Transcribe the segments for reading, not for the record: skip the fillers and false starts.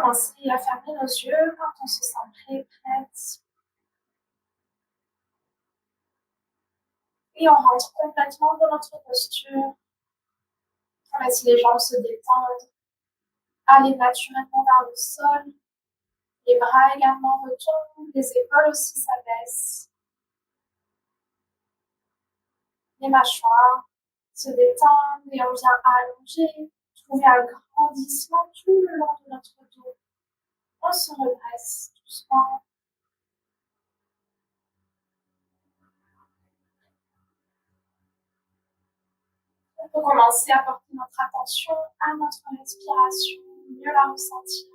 commencer à fermer nos yeux quand on se sent prêt, prête. Et on rentre complètement dans notre posture. On laisse les jambes se détendre, aller naturellement vers le sol. Les bras également retombent, les épaules aussi s'abaissent. Les mâchoires se détendent et on vient allonger, trouver un grandissement tout le long de notre dos. On se redresse doucement. On peut commencer à porter notre attention à notre respiration, mieux la ressentir.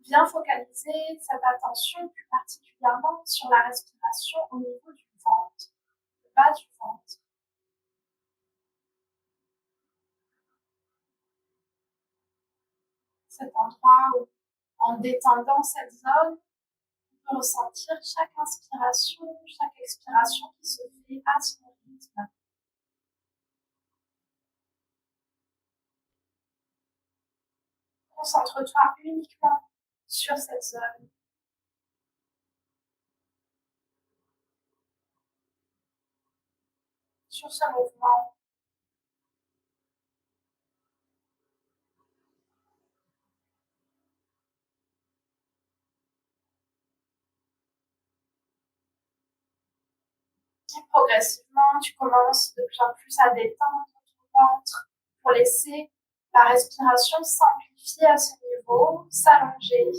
Bien focaliser cette attention plus particulièrement sur la respiration au niveau du ventre, le bas du ventre. Cet endroit où, en détendant cette zone, on peut ressentir chaque inspiration, chaque expiration qui se fait à son rythme. Concentre-toi uniquement sur cette zone. Sur ce mouvement. Et progressivement, tu commences de plus en plus à détendre ton ventre pour laisser la respiration s'amplifier à ce niveau, s'allonger.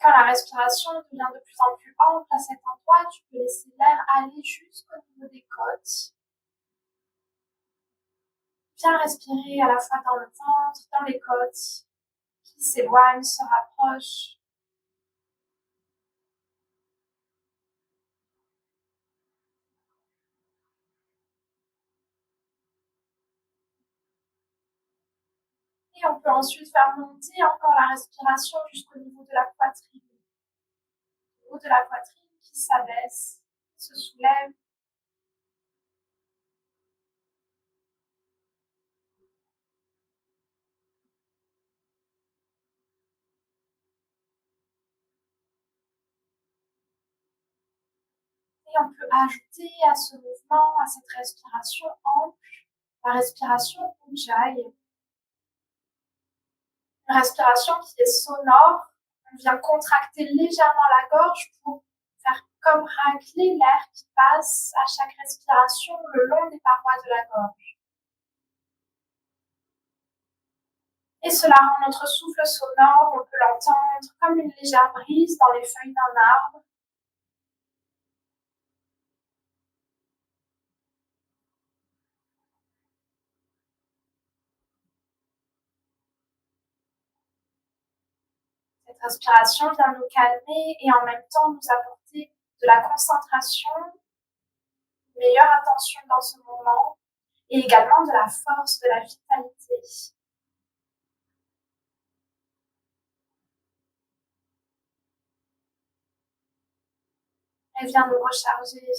Quand la respiration devient de plus en plus ample à cet endroit, tu peux laisser l'air aller jusqu'au niveau des côtes. Bien respirer à la fois dans le ventre, dans les côtes, qui s'éloignent, se rapprochent. Et on peut ensuite faire monter encore la respiration jusqu'au niveau de la poitrine. Au niveau de la poitrine qui s'abaisse, se soulève. Et on peut ajouter à ce mouvement, à cette respiration ample, la respiration Ujjayi. Une respiration qui est sonore. On vient contracter légèrement la gorge pour faire comme racler l'air qui passe à chaque respiration le long des parois de la gorge. Et cela rend notre souffle sonore, on peut l'entendre comme une légère brise dans les feuilles d'un arbre. Cette respiration vient nous calmer et en même temps nous apporter de la concentration, une meilleure attention dans ce moment et également de la force, de la vitalité. Elle vient nous recharger.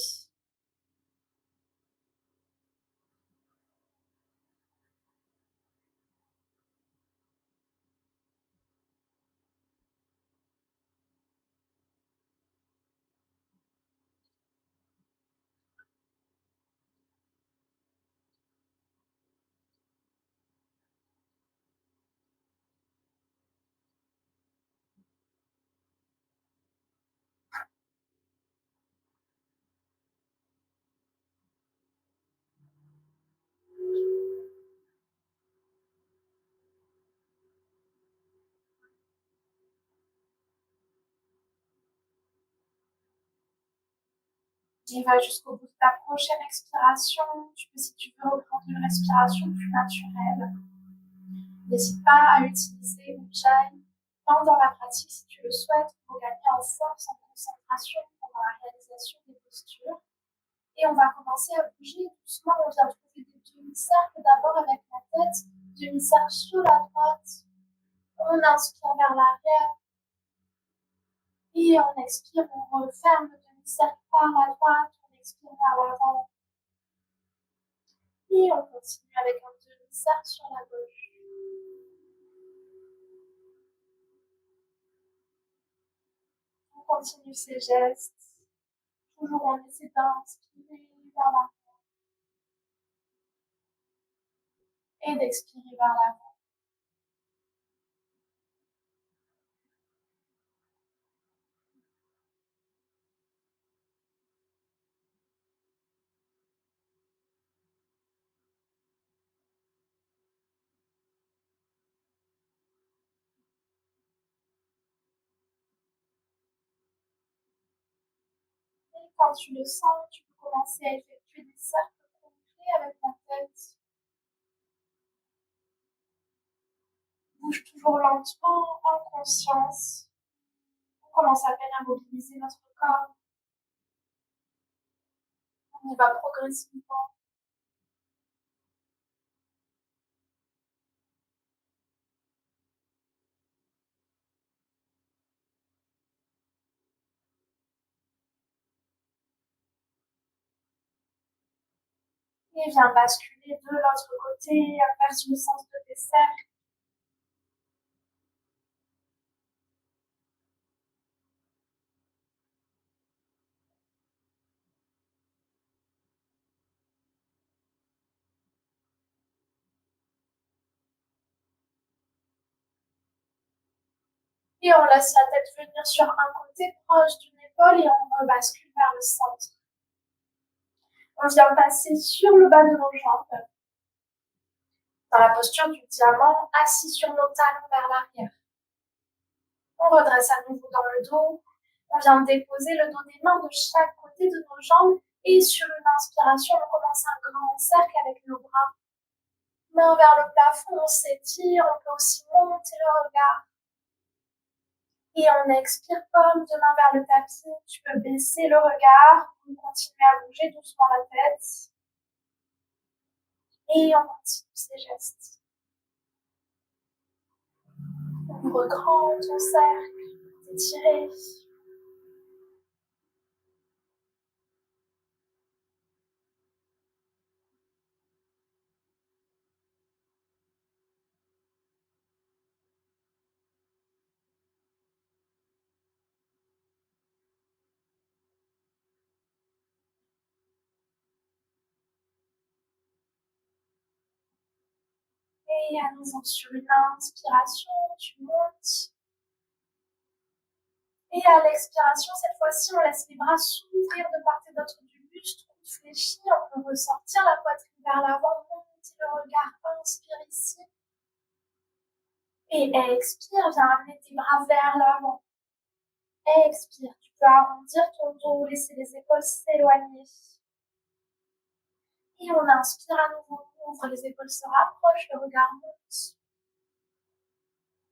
Et va jusqu'au bout de ta prochaine expiration. Tu peux, si tu veux, reprendre une respiration plus naturelle. N'hésite pas à utiliser Ujjayi Même dans la pratique, si tu le souhaites, pour gagner en force, en concentration pendant la réalisation des postures. Et on va commencer à bouger doucement. On vient trouver des demi-cercles d'abord avec la tête, demi-cercle sur la droite. On inspire vers l'arrière. Et on expire, on referme le demi-cercle par la droite. On expire vers l'avant. Et on continue avec un demi-cercle sur la gauche. On continue ces gestes. Toujours on essaie d'inspirer vers l'avant. Et d'expirer vers l'avant. Et quand tu le sens, tu peux commencer à effectuer des cercles complets avec la tête. Bouge toujours lentement, en conscience. On commence à peine à mobiliser notre corps. On y va progressivement. Et viens basculer de l'autre côté, inverse le sens de tes cercles. Et on laisse la tête venir sur un côté proche d'une épaule et on rebascule vers le centre. On vient passer sur le bas de nos jambes, dans la posture du diamant, assis sur nos talons vers l'arrière. On redresse à nouveau dans le dos. On vient déposer le dos des mains de chaque côté de nos jambes et sur une inspiration, on commence un grand cercle avec nos bras. Main vers le plafond, on s'étire, on peut aussi monter le regard. Et on expire, paume de main vers le tapis. Tu peux baisser le regard, on continue à bouger doucement la tête. Et on continue ces gestes. Ouvre grand ton cercle, étirez. Et à nouveau sur une inspiration, tu montes. Et à l'expiration, cette fois-ci, on laisse les bras s'ouvrir de part et d'autre du buste, on fléchit, on peut ressortir la poitrine vers l'avant, monter le regard, inspire ici. Et expire, viens amener tes bras vers l'avant. Expire, tu peux arrondir ton dos, laisser les épaules s'éloigner. Et on inspire à nouveau, on ouvre, les épaules se rapprochent, le regard monte.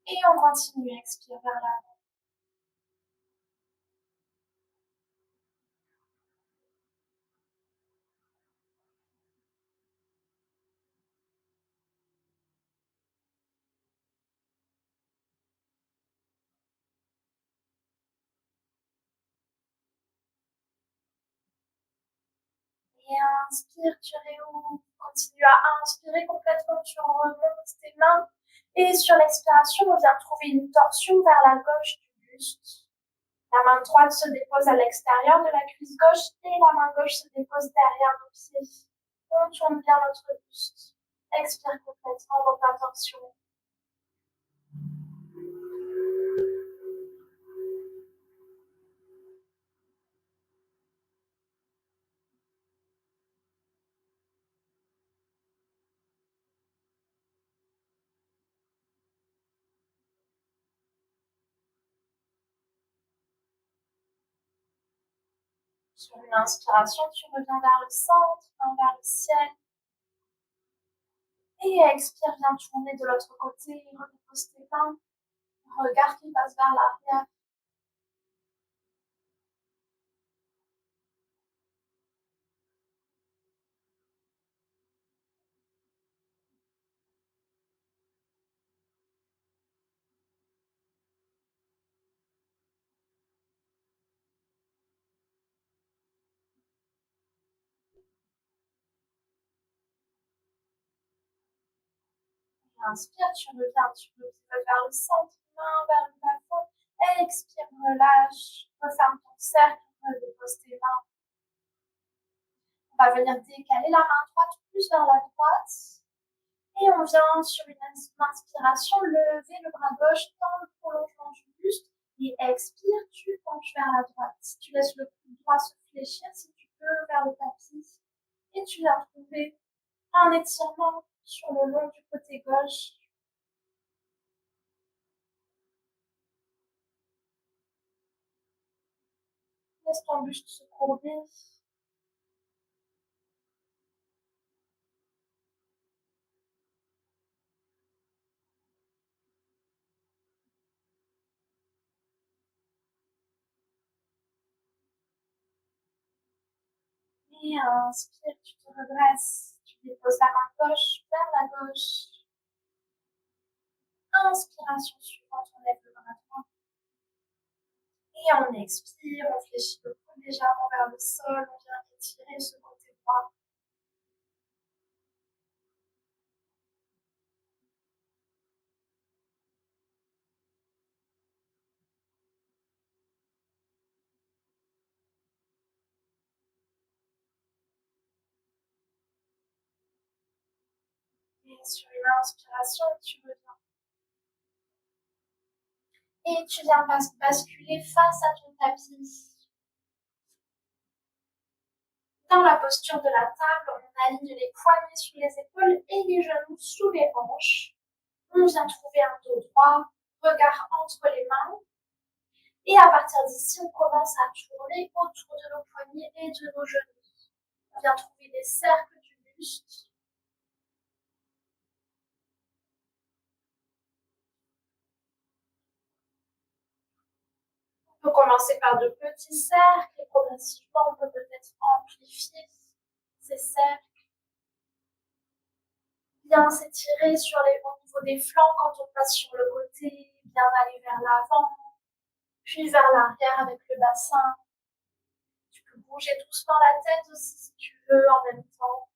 Et on continue, expire vers l'avant. Et inspire, tu réouvres. Continue à inspirer complètement, tu remontes tes mains. Et sur l'expiration, on vient trouver une torsion vers la gauche du buste. La main droite se dépose à l'extérieur de la cuisse gauche et la main gauche se dépose derrière nos pieds. On tourne bien notre buste. Expire complètement dans ta torsion. Sur une inspiration, tu reviens vers le centre, vers le ciel. Et expire, viens tourner de l'autre côté, redépose tes mains. Regard qui passe vers l'arrière. Inspire, tu reviens, tu reviens vers le centre, main vers le plafond. Expire, relâche, referme ton cercle, redépose tes mains. On va venir décaler la main droite plus vers la droite. Et on vient sur une inspiration, lever le bras gauche dans le prolongement du buste. Et expire, tu penches vers la droite. Tu laisses le cou droit se fléchir si tu peux vers le tapis. Et tu viens trouver un étirement sur le long du côté gauche. Laisse ton buste se courber. Et inspire, tu te redresses. Tu déposes la main gauche vers la gauche. Inspiration suivante, on lève le bras droit. Et on expire, on fléchit le cou légèrement vers le sol. On vient étirer ce côté droit. Et sur une inspiration, tu reviens. Et tu viens basculer face à ton tapis. Dans la posture de la table, on aligne les poignets sur les épaules et les genoux sous les hanches. On vient trouver un dos droit, regard entre les mains. Et à partir d'ici, on commence à tourner autour de nos poignets et de nos genoux. On vient trouver des cercles du buste. On peut commencer par de petits cercles et progressivement, on peut peut-être amplifier ces cercles. Bien s'étirer au niveau des flancs quand on passe sur le côté, bien aller vers l'avant, puis vers l'arrière avec le bassin. Tu peux bouger doucement la tête aussi si tu veux en même temps.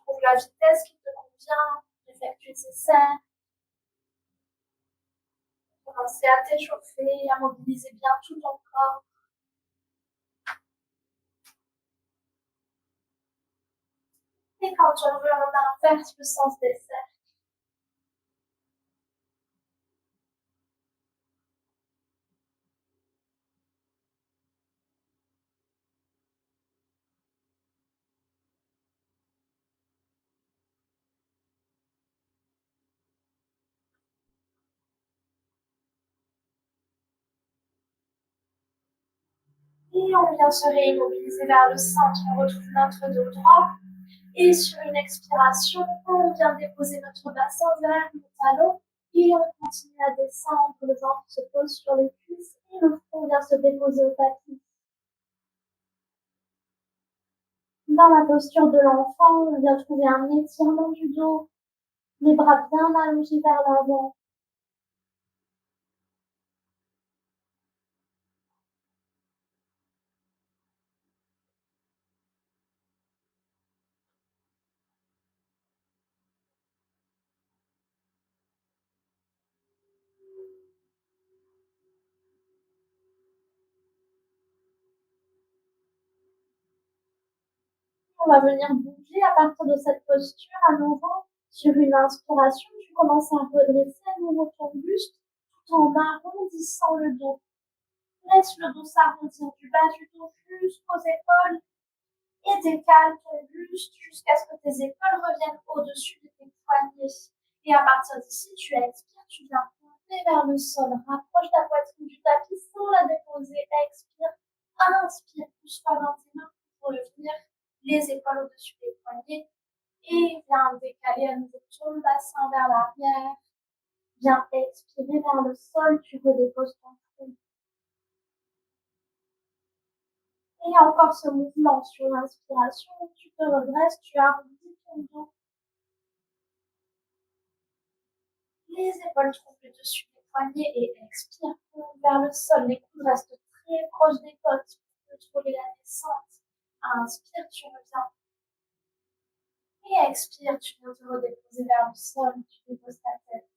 Trouve la vitesse qui te convient, effectue tes cercles. Commencer à t'échauffer, à mobiliser bien tout ton corps. Et quand on veut, on inverse le sens des cercles. Et on vient se réimmobiliser vers le centre. On retrouve notre dos droit. Et sur une expiration, on vient déposer notre bassin vers le talon. Et on continue à descendre. Le ventre se pose sur les cuisses. Et le front vient se déposer au tapis. Dans la posture de l'enfant, on vient trouver un étirement du dos. Les bras bien allongés vers l'avant. On va venir bouger à partir de cette posture à nouveau. Sur une inspiration, tu commences à redresser à nouveau ton buste tout en arrondissant le dos. Laisse le dos s'arrondir du bas du dos jusqu'aux épaules et décale ton buste jusqu'à ce que tes épaules reviennent au-dessus de tes poignets. Et à partir d'ici, tu expires, tu viens pied vers le sol. Rapproche ta poitrine du tapis sans la déposer. Expire. Inspire. Pousse-toi dans tes mains pour revenir les épaules au-dessus des poignets. Et viens décaler à nouveau ton bassin vers l'arrière. Viens expirer vers le sol. Tu redéposes ton front. Et encore ce mouvement sur l'inspiration. Tu te redresses. Tu arrondis ton dos. Les épaules trouvent le dessus des poignets et expire vers le sol. Les coudes restent très proches des côtes pour contrôler la descente. Inspire, tu reviens. Et expire, tu viens te redéposer vers le sol. Tu déposes ta tête.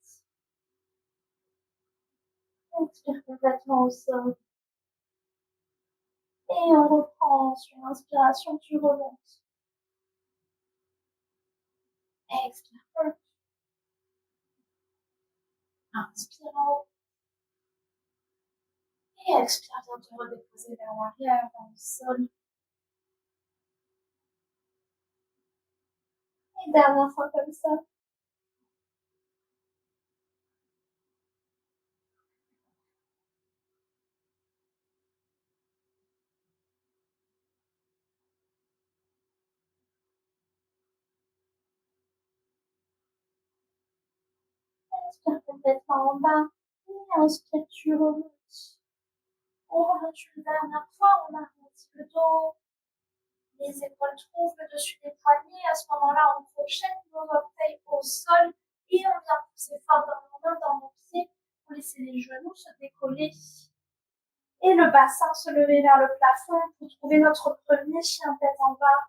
Expire complètement au sol. Et on reprend sur l'inspiration, tu remontes. Expire. Inspire en haut. Et expire, viens te redéposer vers l'arrière, vers le sol. Et dernière fois comme ça. Inspire complètement en bas. Et inspire, tu remontes. On remonte une dernière fois, on arrondit le dos. Les épaules trouvent le dessus des poignets. À ce moment-là, on projette nos orteils au sol et on vient pousser fort dans nos mains, dans nos pieds pour laisser les genoux se décoller et le bassin se lever vers le plafond pour trouver notre premier chien tête en bas.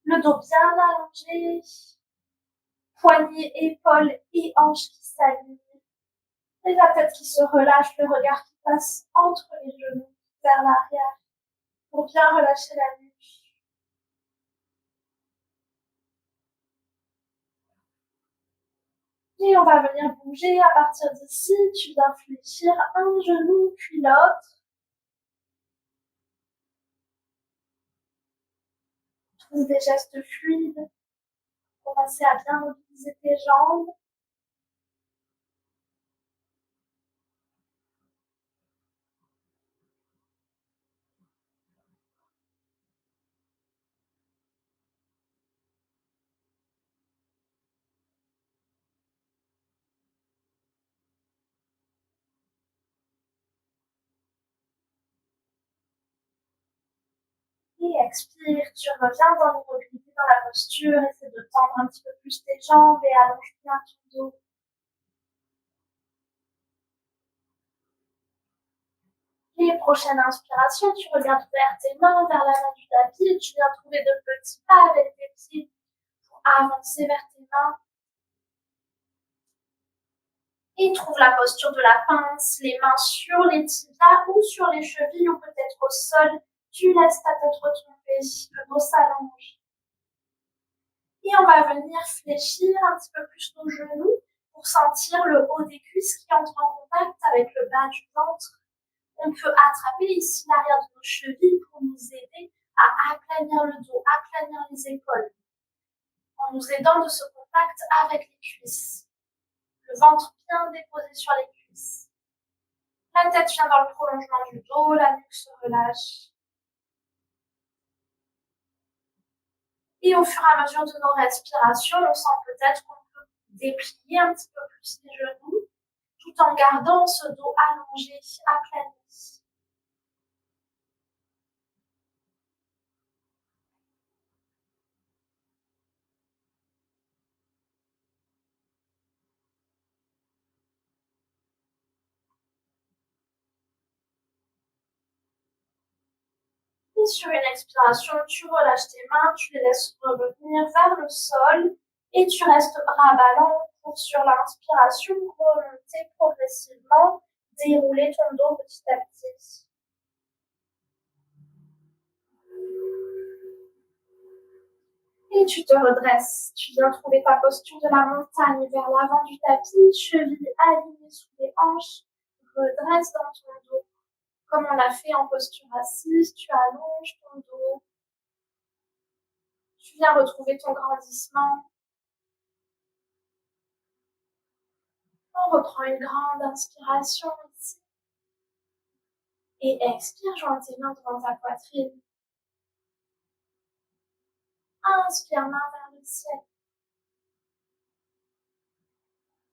Le dos bien allongé, poignets, épaules et hanches qui s'alignent. Et la tête qui se relâche, le regard qui passe entre les genoux vers l'arrière pour bien relâcher la nuque. Et on va venir bouger à partir d'ici. Tu viens fléchir un genou puis l'autre. Trouve des gestes fluides. Commencez à bien mobiliser tes jambes. Et expire, tu reviens dans l'immobilité dans la posture. Essaie de tendre un petit peu plus tes jambes et allonge bien ton dos. Les prochaines inspirations, tu regardes vers tes mains, vers la main du tapis et tu viens trouver de petits pas avec tes pieds pour avancer vers tes mains. Et trouve la posture de la pince, les mains sur les tibias ou sur les chevilles ou peut-être au sol. Tu laisses ta tête retomber, le dos s'allonge. Et on va venir fléchir un petit peu plus nos genoux pour sentir le haut des cuisses qui entre en contact avec le bas du ventre. On peut attraper ici l'arrière de nos chevilles pour nous aider à aplanir le dos, aplanir les épaules, en nous aidant de ce contact avec les cuisses. Le ventre bien déposé sur les cuisses. La tête vient dans le prolongement du dos, la nuque se relâche. Et au fur et à mesure de nos respirations, on sent peut-être qu'on peut déplier un petit peu plus les genoux, tout en gardant ce dos allongé, aplani. Et sur une expiration, tu relâches tes mains, tu les laisses revenir vers le sol et tu restes bras ballants pour sur l'inspiration remonter progressivement, dérouler ton dos petit à petit. Et tu te redresses. Tu viens trouver ta posture de la montagne vers l'avant du tapis, chevilles alignées sous les hanches. Redresse dans ton dos. Comme on l'a fait en posture assise, tu allonges ton dos. Tu viens retrouver ton grandissement. On reprend une grande inspiration ici. Et expire, joins tes mains devant ta poitrine. Inspire, main vers le ciel.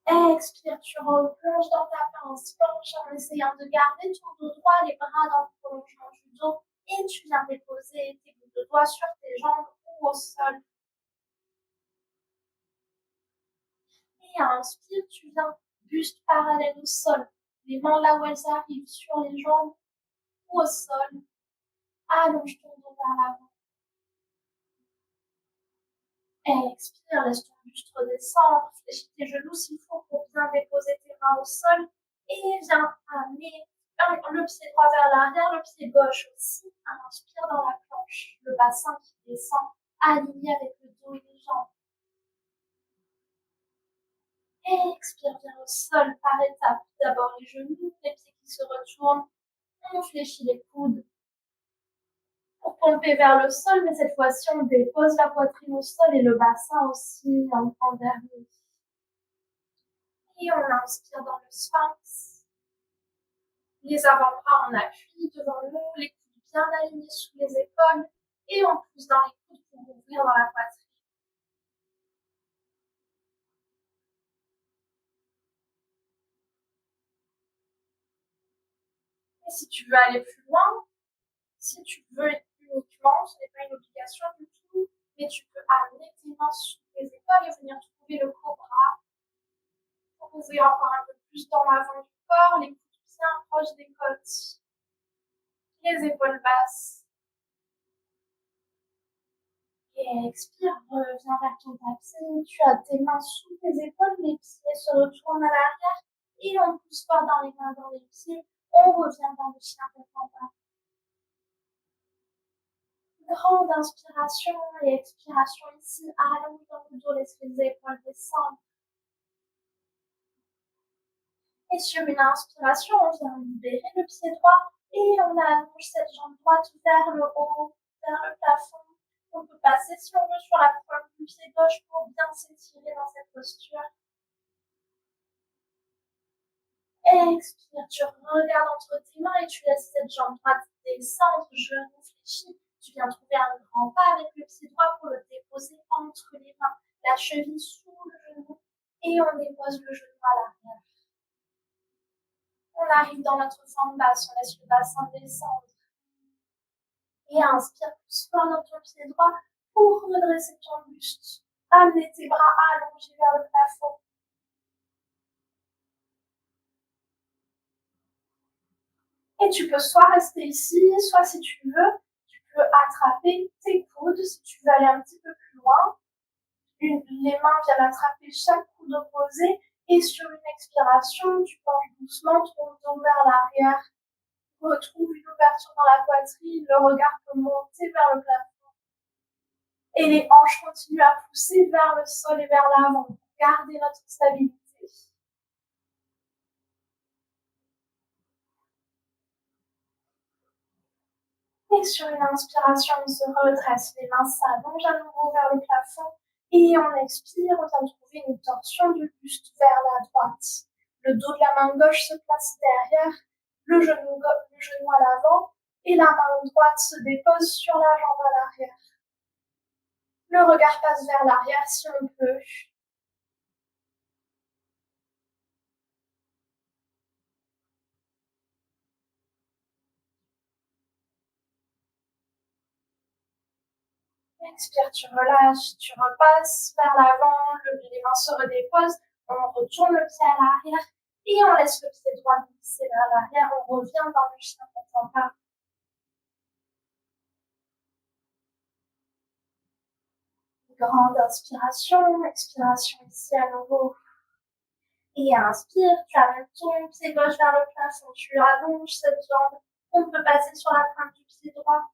Expire, tu replonges dans ta pince penche en essayant de garder ton dos droit, les bras dans le prolongement du dos. Et tu viens déposer tes bouts de doigts sur tes jambes ou au sol. Et inspire, tu viens buste parallèle au sol. Les mains là où elles arrivent sur les jambes ou au sol. Allonge ton dos vers l'avant. Expire, laisse ton buste redescendre, fléchis tes genoux s'il faut pour bien déposer tes mains au sol et viens amener le pied droit vers l'arrière, le pied gauche aussi. Inspire dans la planche, le bassin qui descend, aligné avec le dos et les jambes. Expire, viens au sol par étapes. D'abord les genoux, les pieds qui se retournent, on fléchit les coudes pour pomper vers le sol, mais cette fois-ci on dépose la poitrine au sol et le bassin aussi en dernier. Et on inspire dans le sphinx. Les avant-bras en appui devant nous, les coudes bien alignés sous les épaules. Et on pousse dans les coudes pour ouvrir dans la poitrine. Et si tu veux aller plus loin, si tu veux uniquement, ce n'est pas une obligation du tout, mais tu peux amener tes mains sous les épaules et venir trouver le cobra pour ouvrir encore un peu plus dans l'avant du corps, les coudes bien proches des côtes, les épaules basses. Et expire, reviens vers ton tapis. Tu as tes mains sous tes épaules, les pieds se retournent à l'arrière et on pousse fort dans les mains, dans les pieds. On revient dans le chien tête en bas. Grande inspiration et expiration ici. Allonge dans le dos, laisse les épaules descendre. Et sur une inspiration, on vient libérer le pied droit et on allonge cette jambe droite vers le haut, vers le plafond. On peut passer, si on veut, sur la pointe du pied gauche pour bien s'étirer dans cette posture. Expire, tu regardes entre tes mains et tu laisses cette jambe droite descendre, genou fléchi. Tu viens trouver un grand pas avec le pied droit pour le déposer entre les mains, la cheville sous le genou et on dépose le genou à l'arrière. On arrive dans notre forme basse, on laisse le bassin descendre. Et inspire, pousse fort dans ton pied droit pour redresser ton buste. Amener tes bras allongés vers le plafond. Et tu peux soit rester ici, soit si tu veux, tu peux attraper tes coudes si tu veux aller un petit peu plus loin. Les mains viennent attraper chaque coude opposé et sur une expiration, tu penches doucement ton dos vers l'arrière. Retrouve une ouverture dans la poitrine, le regard peut monter vers le plafond. Et les hanches continuent à pousser vers le sol et vers l'avant. Gardez notre stabilité. Et sur une inspiration, on se redresse, les mains s'allongent à nouveau vers le plafond. Et on expire, on vient trouver une torsion du buste vers la droite. Le dos de la main gauche se place derrière, le genou à l'avant, et la main droite se dépose sur la jambe à l'arrière. Le regard passe vers l'arrière si on peut. Expire, tu relâches, tu repasses vers l'avant, les mains se redéposent, on retourne le pied à l'arrière et on laisse le pied droit glisser vers l'arrière, on revient dans le chien tête en bas. Grande inspiration, expiration ici à nouveau. Et inspire, tu amènes ton pied gauche vers le plafond, tu allonges cette jambe, on peut passer sur la pointe du pied droit.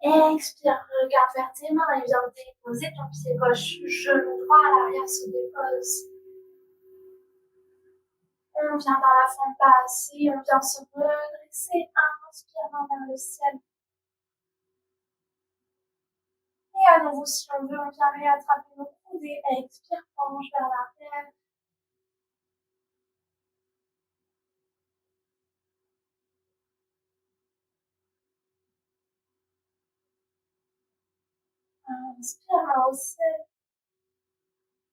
Expire, regarde vers tes mains et viens déposer ton pied gauche, genou droit à l'arrière se dépose. On vient dans la forme basse et on vient se redresser, inspirant vers le ciel. Et à nouveau, si on veut, on vient réattraper nos coudes et expire, penche vers l'arrière. inspire, main au ciel.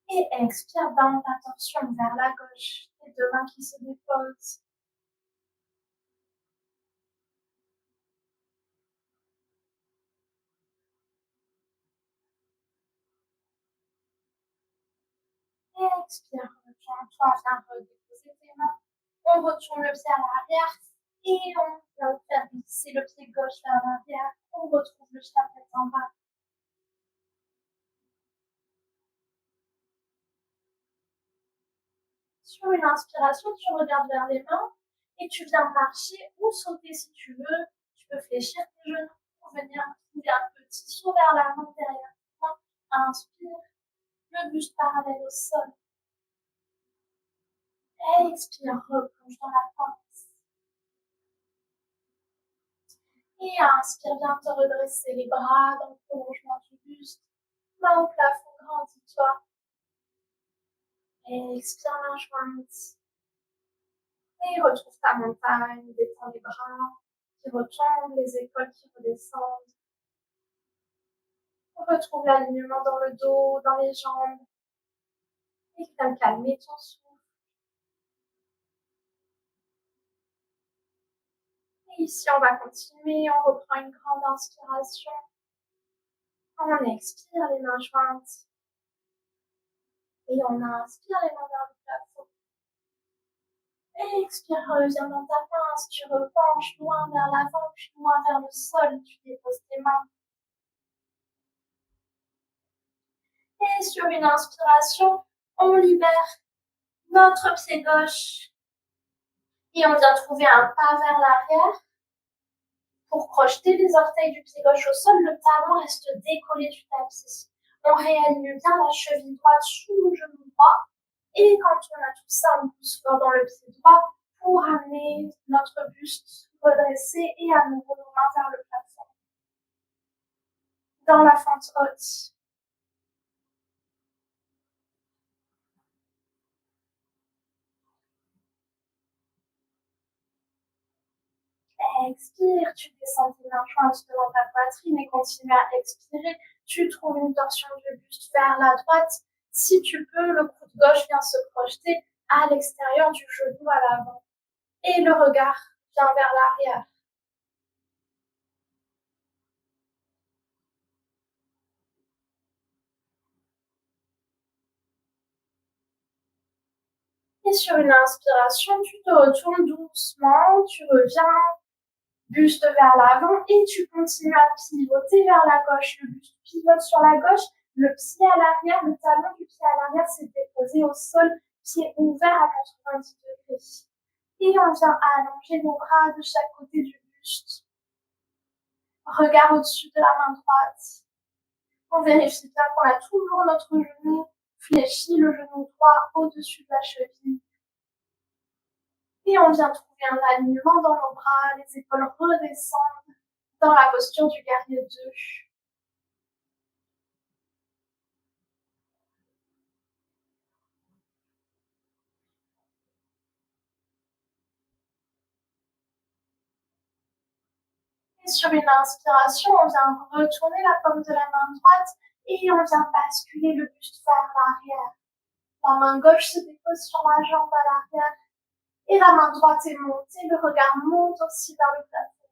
Et expire dans ta torsion vers la gauche. Les deux mains qui se déposent. Et expire, retourne-toi, viens redéposer tes mains. On retourne le pied à l'arrière et on vient faire glisser le pied gauche vers l'arrière. On retrouve le chien tête en bas. Sur une inspiration, tu regardes vers les mains et tu viens marcher ou sauter si tu veux. Tu peux fléchir tes genoux pour venir trouver un petit saut vers l'avant derrière toi. Inspire, le buste parallèle au sol. Expire, replonge dans la force. Et inspire, viens te redresser les bras dans le prolongement du buste. Main au plafond, grandis-toi. Expire, main jointe. Et retrouve ta montagne, détends les bras qui retombent, les épaules qui redescendent. Retrouve l'alignement dans le dos, dans les jambes. Et viens calmer ton souffle. Et ici, on va continuer. On reprend une grande inspiration. On expire les mains jointes. Et on inspire les mains vers le plafond. Et expire, reviens dans ta pince. Tu repenches loin vers l'avant, puis loin vers le sol. Tu déposes tes mains. Et sur une inspiration, on libère notre pied gauche. Et on vient trouver un pas vers l'arrière. Pour crocheter les orteils du pied gauche au sol, le talon reste décollé du tapis. On réaligne bien la cheville droite sous le genou droit. Et quand on a tout ça, on pousse fort dans le pied droit pour amener notre buste redressé et à nouveau nos mains vers le plafond. Dans la fente haute. Expire, tu descends tes mains jointes devant ta poitrine et continue à expirer. Tu trouves une torsion du buste vers la droite. Si tu peux, le coude gauche vient se projeter à l'extérieur du genou à l'avant. Et le regard vient vers l'arrière. Et sur une inspiration, tu te retournes doucement, tu reviens, buste vers l'avant et tu continues à pivoter vers la gauche. Le buste pivote sur la gauche, le pied à l'arrière, le talon du pied à l'arrière s'est déposé au sol, pied ouvert à 90 degrés. Et on vient allonger nos bras de chaque côté du buste. Regard au-dessus de la main droite. On vérifie bien qu'on a toujours notre genou fléchi, le genou droit au-dessus de la cheville. Et on vient trouver un alignement dans nos bras, les épaules redescendent dans la posture du guerrier 2. Et sur une inspiration, on vient retourner la paume de la main droite et on vient basculer le buste vers l'arrière. La main gauche se dépose sur la jambe à l'arrière et la main droite est montée, le regard monte aussi vers le plafond.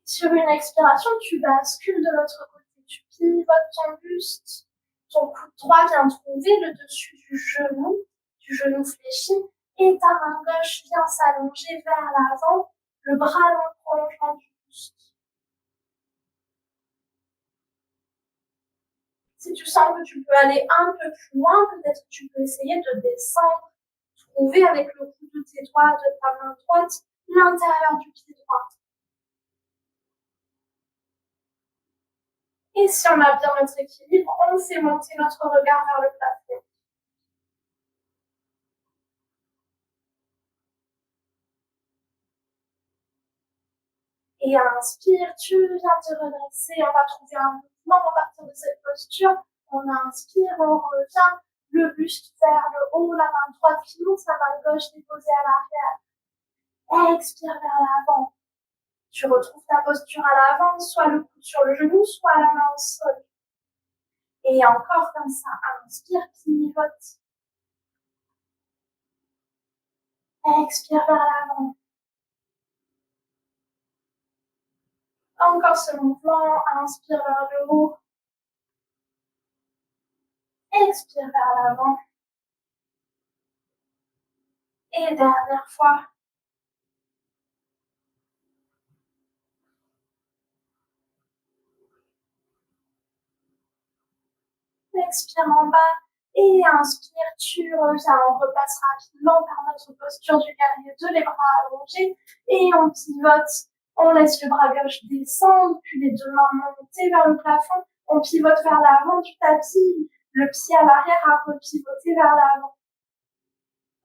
Sur une expiration, tu bascules de l'autre côté, tu pivotes ton buste, ton coude droit vient trouver le dessus du genou fléchi, et ta main gauche vient s'allonger vers l'avant, le bras dans le prolongement du buste. Si tu sens que tu peux aller un peu plus loin, peut-être que tu peux essayer de descendre, trouver avec le coude de tes doigts de ta main droite l'intérieur du pied droit. Et si on a bien notre équilibre, on fait monter notre regard vers le plafond. Et inspire, tu viens te redresser, on va trouver un mouvement à partir de cette posture. On inspire, on revient, le buste vers le haut, la main droite qui monte, la main gauche déposée à l'arrière. Expire vers l'avant. Tu retrouves ta posture à l'avant, soit le coude sur le genou, soit la main au sol. Et encore comme ça, inspire, pivote. Expire vers l'avant. Encore ce mouvement, inspire vers le haut. Expire vers l'avant. Et dernière fois. Expire en bas. Et inspire, tu reviens. On repasse rapidement par notre posture du guerrier 2, les bras allongés. Et on pivote. On laisse le bras gauche descendre, puis les deux mains monter vers le plafond. On pivote vers l'avant du tapis. Le pied à l'arrière a repivoté vers l'avant.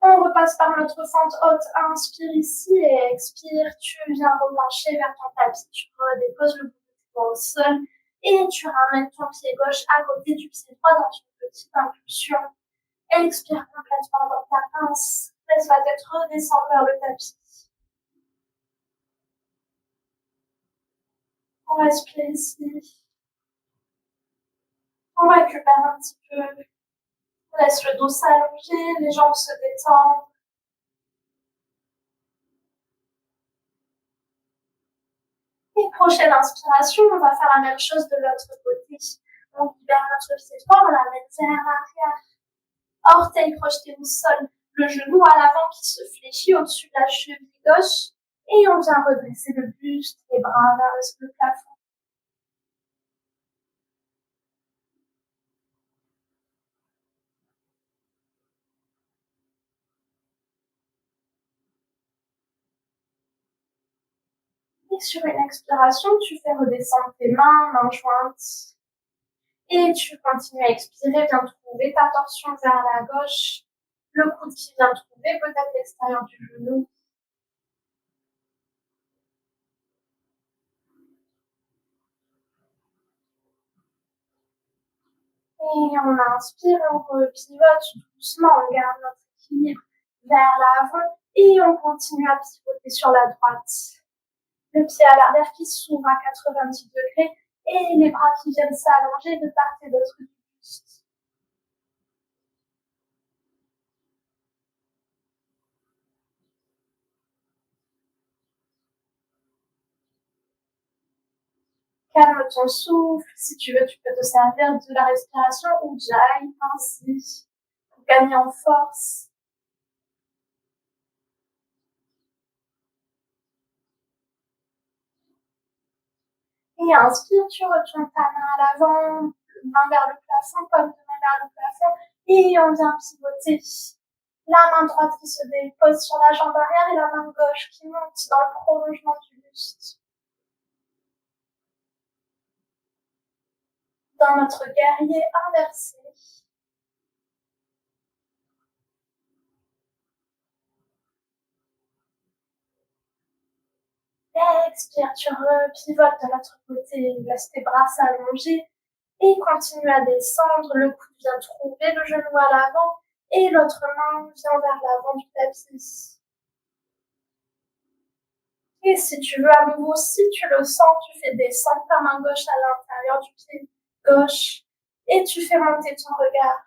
On repasse par notre fente haute. Inspire ici et expire. Tu viens remarcher vers ton tapis. Tu redéposes le bout de tes doigts au sol. Et tu ramènes ton pied gauche à côté du pied droit dans une petite impulsion. Expire complètement dans ta pince. Laisse la tête redescendre vers le tapis. On respire ici. On récupère un petit peu. On laisse le dos s'allonger, les jambes se détendent. Et prochaine inspiration, on va faire la même chose de l'autre côté. On libère notre pied droit, on l'amène vers l'arrière. Orteil projeté au sol, le genou à l'avant qui se fléchit au-dessus de la cheville gauche. Et on vient redresser le buste, les bras vers le plafond. Et sur une expiration, tu fais redescendre tes mains jointes. Et tu continues à expirer, viens trouver ta torsion vers la gauche. Le coude qui vient trouver peut-être l'extérieur du genou. Et on inspire, on repivote doucement, on garde notre équilibre vers l'avant et on continue à pivoter sur la droite. Le pied à l'arrière qui s'ouvre à 90 degrés et les bras qui viennent s'allonger de part et d'autre du buste. Calme ton souffle. Si tu veux, tu peux te servir de la respiration Ujjayi ainsi pour gagner en force. Et inspire, tu retournes ta main à l'avant, main vers le plafond, paume de main vers le plafond, et on vient pivoter. La main droite qui se dépose sur la jambe arrière et la main gauche qui monte dans le prolongement du buste. Dans notre guerrier inversé. Expire, tu repivotes de l'autre côté, laisse tes bras s'allonger et continue à descendre. Le coude vient trouver le genou à l'avant et l'autre main vient vers l'avant du tapis. Et si tu veux à nouveau, si tu le sens, tu fais descendre ta main gauche à l'intérieur du pied gauche et tu fais monter ton regard.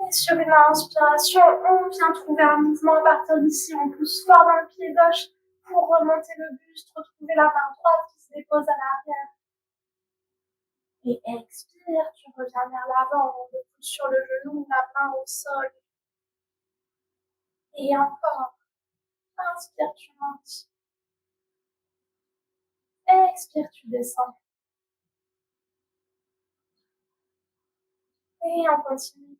Et sur une inspiration, on vient trouver un mouvement à partir d'ici. On pousse fort dans le pied gauche pour remonter le buste, retrouver la main droite qui se dépose à l'arrière. Et expire, tu reviens vers l'avant, le coude sur le genou, la main au sol. Et encore. Inspire, tu montes. Expire, tu descends. Et on continue.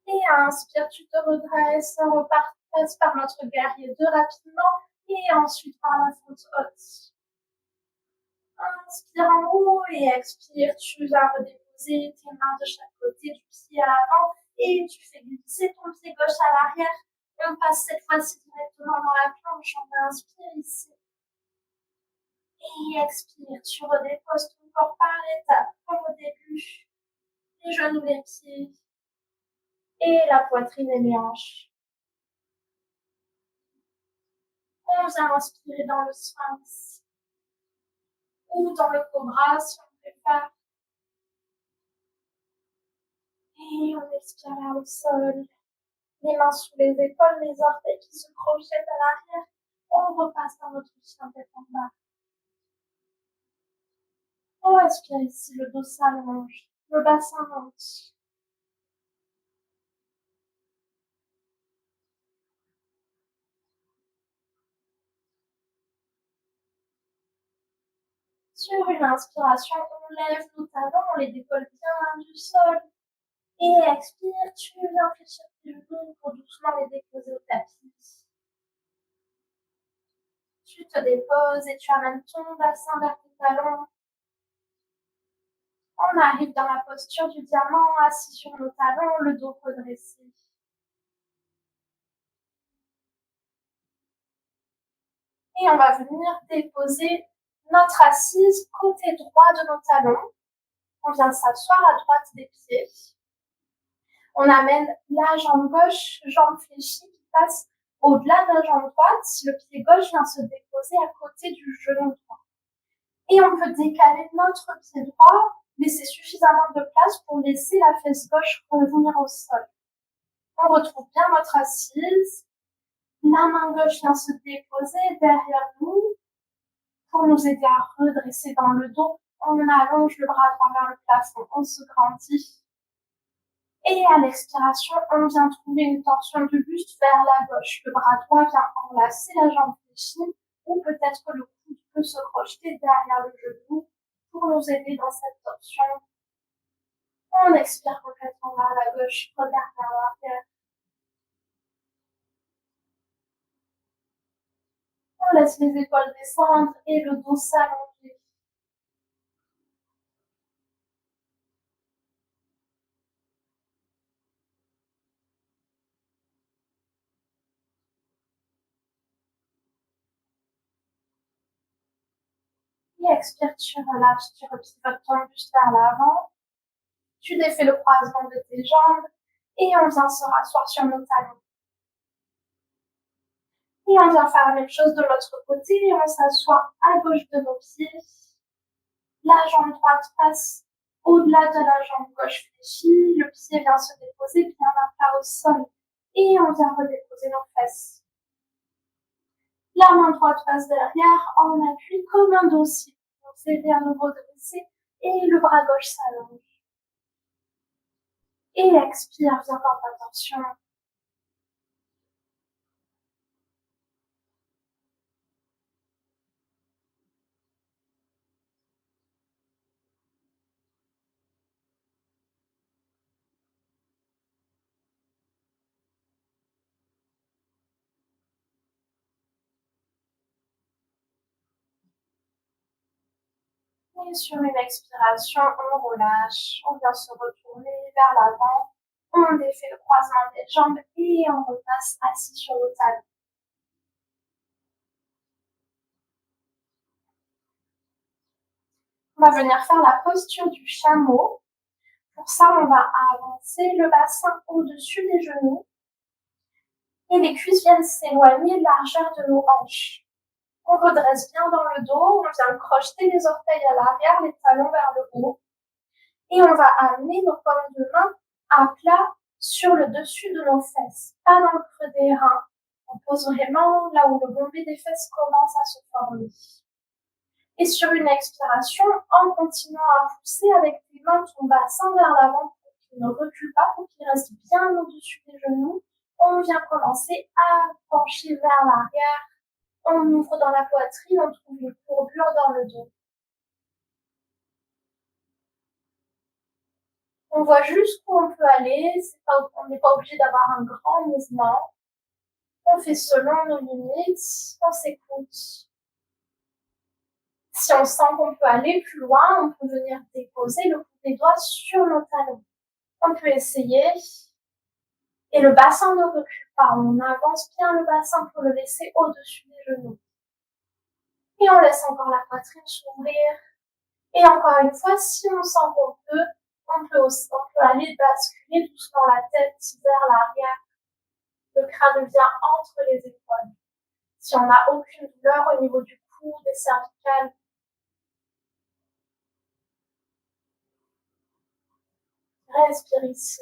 Et inspire, tu te redresses, repars passe par notre guerrier 2 rapidement et ensuite par la fosse haute. Inspire en haut et expire. Tu vas redéposer tes mains de chaque côté du pied à l'avant et tu fais glisser ton pied gauche à l'arrière. On passe cette fois-ci directement dans la planche. On inspire ici. Et expire. Tu redéposes ton corps par étapes, comme au début. Les genoux, les pieds. Et la poitrine et les hanches. On vient inspirer dans le sphinx. Ou dans le cobra si on préfère. Et on expire vers le sol. Les mains sous les épaules, les orteils qui se crochettent à l'arrière. On repasse dans notre chien tête en bas. On respire ici, le dos s'allonge, le bassin monte. Sur une inspiration, on lève nos talons, on les décolle bien du sol. Et expire, tu viens fléchir tes genoux pour doucement les déposer au tapis. Tu te déposes et tu amènes ton bassin vers tes talons. On arrive dans la posture du diamant, assis sur nos talons, le dos redressé. Et on va venir déposer notre assise côté droit de nos talons. On vient s'asseoir à droite des pieds. On amène la jambe gauche, jambe fléchie qui passe au-delà de la jambe droite. Le pied gauche vient se déposer à côté du genou droit. Et on peut décaler notre pied droit, laisser suffisamment de place pour laisser la fesse gauche revenir au sol. On retrouve bien notre assise. La main gauche vient se déposer derrière nous pour nous aider à redresser dans le dos. On allonge le bras droit vers le plafond, on se grandit. Et à l'expiration, on vient trouver une torsion du buste vers la gauche. Le bras droit vient enlacer la jambe fléchie ou peut-être que le coude peut se projeter derrière le genou pour nous aider dans cette torsion. On expire complètement vers la gauche, regarde vers l'arrière. On laisse les épaules descendre et le dos s'allonger. Et expire, tu relâches, tu repivotes ton buste vers l'avant. Tu défais le croisement de tes jambes et on vient se rasseoir sur nos talons. Et on vient faire la même chose de l'autre côté. On s'assoit à gauche de nos pieds. La jambe droite passe au-delà de la jambe gauche fléchie. Le pied vient se déposer bien à plat au sol. Et on vient redéposer nos fesses. La main droite passe derrière en appui comme un dossier. On s'aider à nous redresser et le bras gauche s'allonge. Et expire, viens dans ta torsion. Et sur une expiration, on relâche, on vient se retourner vers l'avant, on défait le croisement des jambes et on repasse assis sur le talon. On va venir faire la posture du chameau. Pour ça, on va avancer le bassin au-dessus des genoux et les cuisses viennent s'éloigner largeur de nos hanches. On redresse bien dans le dos, on vient crocheter les orteils à l'arrière, les talons vers le haut. Et on va amener nos pommes de main à plat sur le dessus de nos fesses, pas dans le creux des reins. On pose vraiment là où le bombé des fesses commence à se former. Et sur une expiration, en continuant à pousser avec tes mains ton bassin vers l'avant pour qu'il ne recule pas, pour qu'il reste bien au-dessus des genoux, on vient commencer à pencher vers l'arrière. On ouvre dans la poitrine, on trouve une courbure dans le dos. On voit jusqu'où on peut aller, on n'est pas obligé d'avoir un grand mouvement. On fait selon nos limites, on s'écoute. Si on sent qu'on peut aller plus loin, on peut venir déposer le bout des doigts sur nos talons. On peut essayer. Et le bassin ne recule pas. On avance bien le bassin pour le laisser au-dessus des genoux. Et on laisse encore la poitrine s'ouvrir. Et encore une fois, si on sent qu'on peut, on peut aller basculer doucement la tête vers l'arrière. Le crâne vient entre les épaules. Si on n'a aucune douleur au niveau du cou, des cervicales, respire ici.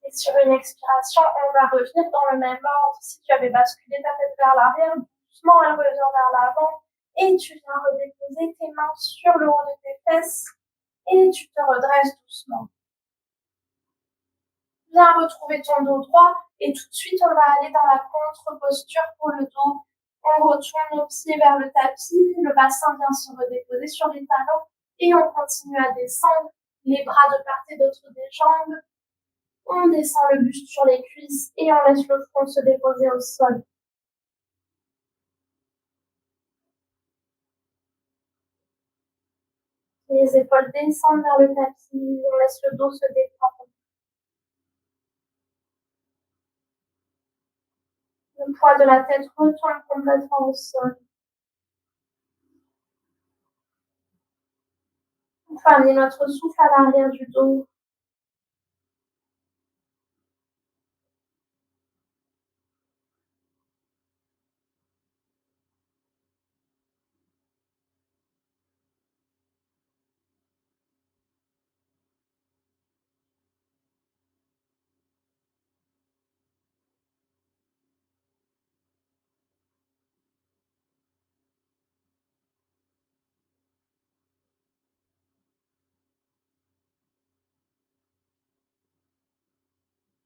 Et sur une expiration, on va revenir dans le même ordre. Si tu avais basculé ta tête vers l'arrière, doucement, elle revient vers l'avant. Et tu viens redéposer tes mains sur le haut de tes fesses. Et tu te redresses doucement. Viens retrouver ton dos droit. Et tout de suite, on va aller dans la contre-posture pour le dos. On retourne nos pieds vers le tapis. Le bassin vient se redéposer sur les talons. Et on continue à descendre. Les bras de part et d'autre des jambes. On descend le buste sur les cuisses et on laisse le front se déposer au sol. Les épaules descendent vers le tapis, on laisse le dos se détendre. Le poids de la tête retourne complètement au sol. On peut amener notre souffle à l'arrière du dos.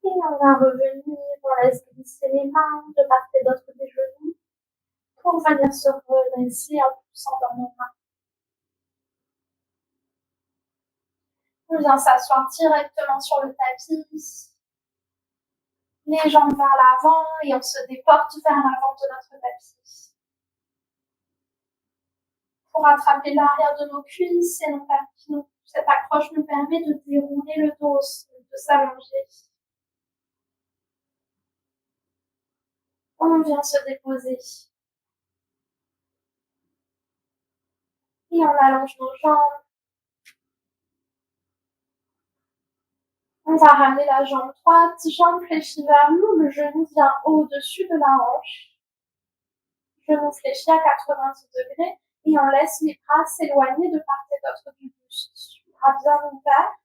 Et on va revenir, on laisse glisser les mains de part et d'autre des genoux pour venir se redresser en poussant dans nos mains. On vient s'asseoir directement sur le tapis, les jambes vers l'avant et on se déporte vers l'avant de notre tapis. Pour attraper l'arrière de nos cuisses et cette accroche nous permet de dérouler le dos, de s'allonger. On vient se déposer. Et on allonge nos jambes. On va ramener la jambe droite, jambe fléchie vers nous, le genou vient au-dessus de la hanche. Genou fléchi à 90 degrés et on laisse les bras s'éloigner de part et d'autre du buste. Bras bien ouverts.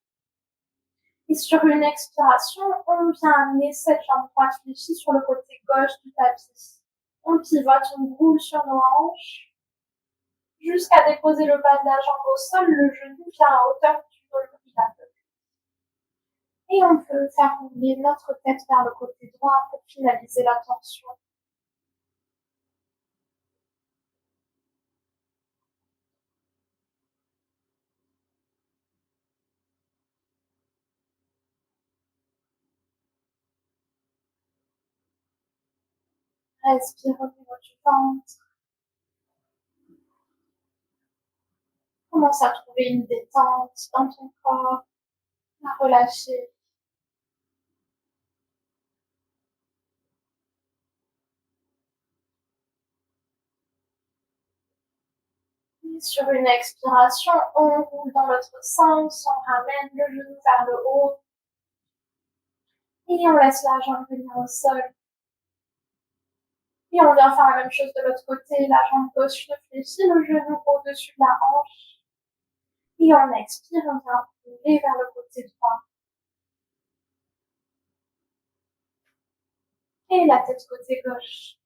Et sur une expiration, on vient amener cette jambe droite fléchie sur le côté gauche du tapis. On pivote, on roule sur nos hanches jusqu'à déposer le bas de la jambe au sol, le genou vient à hauteur du nombril. Et on peut faire rouler notre tête vers le côté droit pour finaliser la torsion. Respire au niveau du ventre. Commence à trouver une détente dans ton corps, à relâcher. Et sur une expiration, on roule dans l'autre sens, on ramène le genou vers le haut. Et on laisse la jambe venir au sol. Et on vient faire la même chose de l'autre côté, la jambe gauche ne fléchit, le genou au-dessus de la hanche. Et on expire, on vient rouler vers le côté droit. Et la tête côté gauche.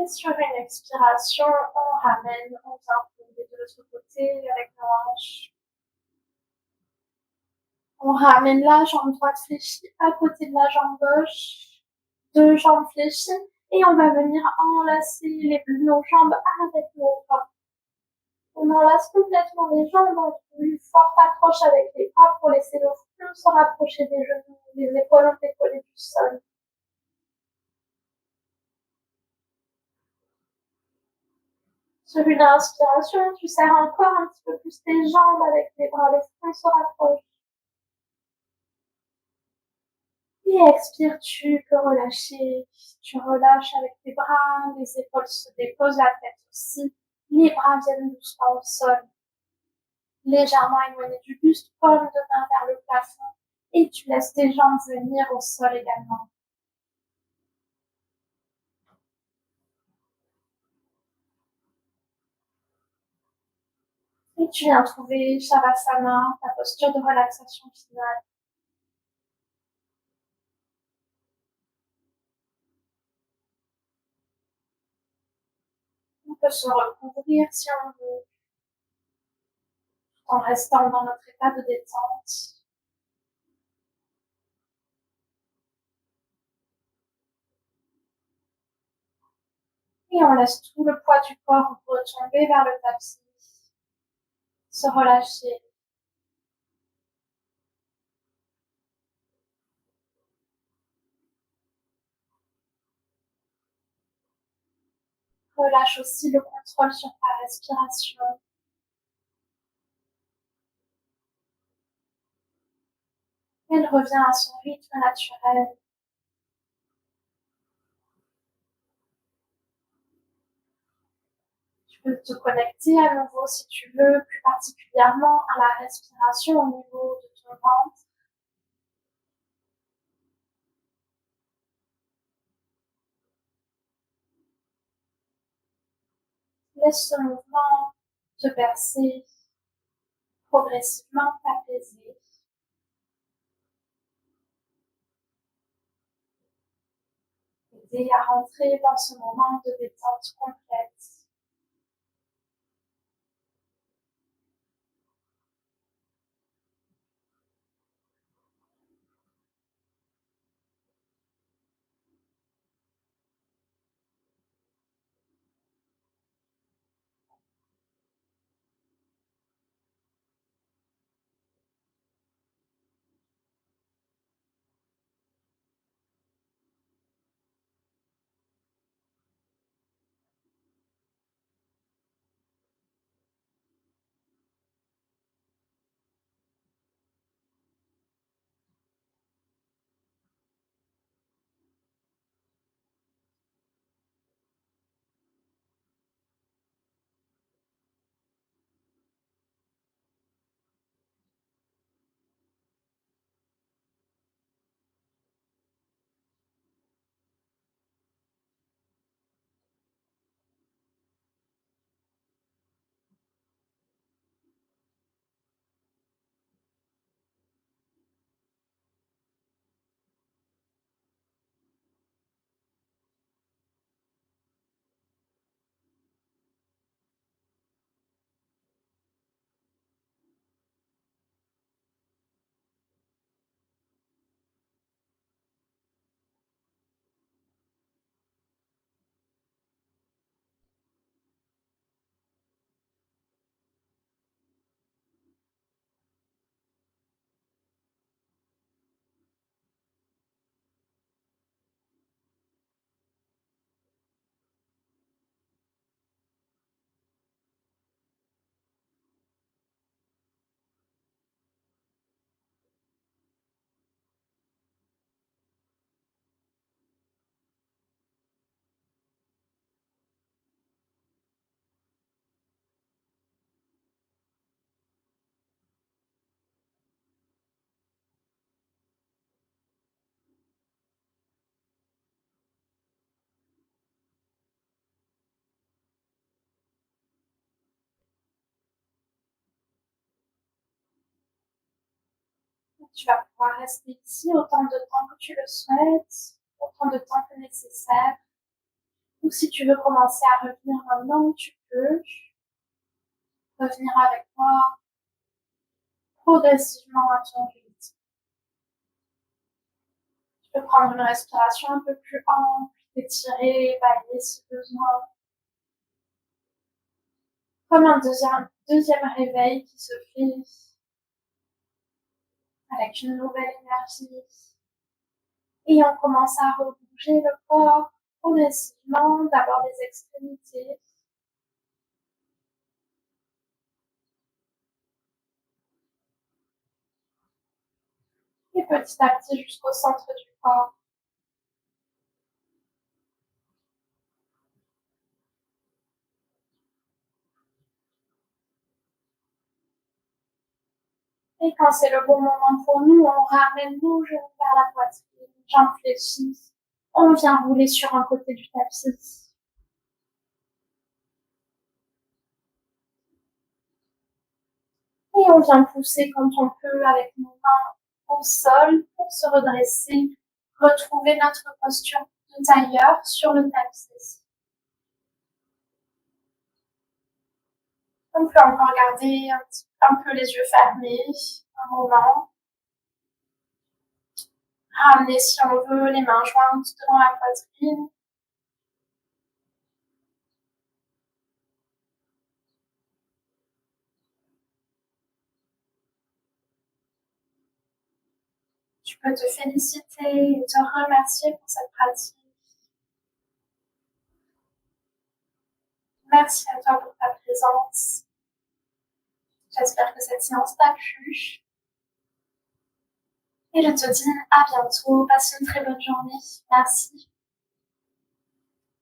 Et sur une expiration, on ramène, on vient tomber de l'autre côté avec nos hanches. On ramène la jambe droite fléchie à côté de la jambe gauche, deux jambes fléchies, et on va venir enlacer nos jambes avec nos bras. On enlace complètement les jambes, on trouve une forte accroche avec les bras pour laisser le front se rapprocher des genoux, les épaules ont décollé du sol. Sur une inspiration, tu serres encore un petit peu plus tes jambes avec tes bras, le front se rapproche. Et expire, tu peux relâcher. Tu relâches avec tes bras, les épaules se déposent, la tête aussi. Les bras viennent doucement au sol, légèrement éloignés du buste, paume de main vers le plafond. Et tu laisses tes jambes venir au sol également. Et tu viens trouver Shavasana, ta posture de relaxation finale. On peut se recouvrir si on veut, en restant dans notre état de détente. Et on laisse tout le poids du corps retomber vers le tapis, se relâcher. Relâche aussi le contrôle sur ta respiration. Elle revient à son rythme naturel. Tu peux te connecter à nouveau si tu veux, plus particulièrement à la respiration au niveau de ton ventre. Laisse ce mouvement te bercer, progressivement t'apaiser. T'aider à rentrer dans ce moment de détente complète. Tu vas pouvoir rester ici autant de temps que tu le souhaites, autant de temps que nécessaire. Ou si tu veux commencer à revenir maintenant, tu peux revenir avec moi progressivement à ton rythme. Tu peux prendre une respiration un peu plus ample, t'étirer, bailler si besoin. Comme un deuxième réveil qui se fait avec une nouvelle énergie. Et on commence à rebouger le corps progressivement, d'abord les extrémités. Et petit à petit jusqu'au centre du corps. Et quand c'est le bon moment pour nous, on ramène nos genoux vers la poitrine, jambes fléchies. On vient rouler sur un côté du tapis. Et on vient pousser quand on peut avec nos mains au sol pour se redresser, retrouver notre posture de tailleur sur le tapis. On peut encore garder un peu les yeux fermés un moment. Ramener, si on veut, les mains jointes devant la poitrine. Tu peux te féliciter et te remercier pour cette pratique. Merci à toi pour ta présence. J'espère que cette séance t'a plu. Et je te dis à bientôt. Passe une très bonne journée. Merci.